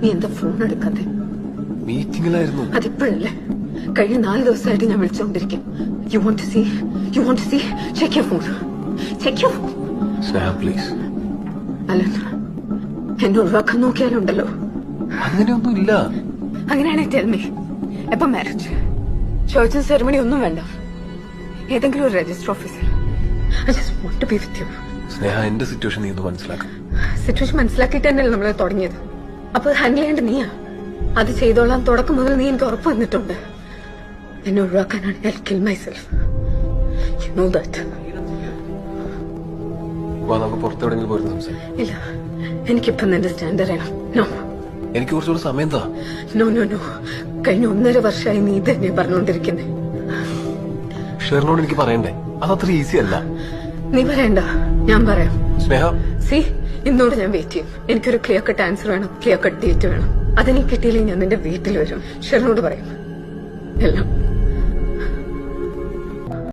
നീ എന്താ ഫോൺ എടുക്കാതെ? മീറ്റിംഗിലായിരുന്നു. അതിപ്പോഴല്ലേ? കഴിഞ്ഞ 4 ദിവസമായിട്ട് ഞാൻ വിളിച്ചുകൊണ്ടിരിക്കും. You want to see check your phone. Sneha please. Alan, എന്നെ ഒഴിവാക്കാൻ നോക്കിയാലുണ്ടല്ലോ. അങ്ങനെയൊന്നും ഇല്ല. അങ്ങനെയാണെങ്കിൽ ടെൽ മീ, എപ്പം മാരേജ്? ചോദിച്ച സെറിമണി ഒന്നും വേണ്ട, ഏതെങ്കിലും ഒരു രജിസ്റ്റർ ഓഫീസിൽ. I just want to be with you. സ്നേഹ, എന്റെ സിറ്റുവേഷൻ നീ ഒന്ന് മനസ്സിലാക്കാം. സിറ്റുവേഷൻ മനസ്സിലാക്കിയിട്ട് തന്നെയല്ലേ നമ്മൾ തുടങ്ങിയത്. അപ്പൊ ഹാൻഡിൽ ചെയ്യേണ്ട നീയാ. അത് ചെയ്തോളാം തുടക്കം മുതൽ നീ എനിക്ക് ഉറപ്പ് വന്നിട്ടുണ്ട്. എന്നെ ഒഴിവാക്കാനാണ് I'll kill myself. You know that. നമുക്ക് പുറത്തെവിടെങ്കിലും പോയിരുന്നു സംസാരിക്കാം. ഇല്ല, എനിക്കിപ്പം നിന്റെ സ്റ്റാൻഡ് അറിയണം. നോ, എനിക്ക് കുറച്ചുകൂടെ സമയം താ. നോ നോ നോ, കഴിഞ്ഞ 1.5 വർഷമായി നീ ഇത് തന്നെ പറഞ്ഞുകൊണ്ടിരിക്കുന്നേ. ഷെറിനോട് എനിക്ക് പറയണ്ടേ? അതത്ര ഈസി അല്ല. നീ പറയണ്ട, ഞാൻ പറയാം. സ്നേഹ, സി, ഇന്നോട് ഞാൻ വെയിറ്റ് ചെയ്യും. എനിക്കൊരു ക്ലിയർ കട്ട് ആൻസർ വേണം, ക്ലിയർ കട്ട് ഡേറ്റ് വേണം. അതെനിക്ക് കിട്ടിയില്ലെങ്കിൽ ഞാൻ നിന്റെ വീട്ടിൽ വരും. ഷെറിനോട് പറയും എല്ലാം.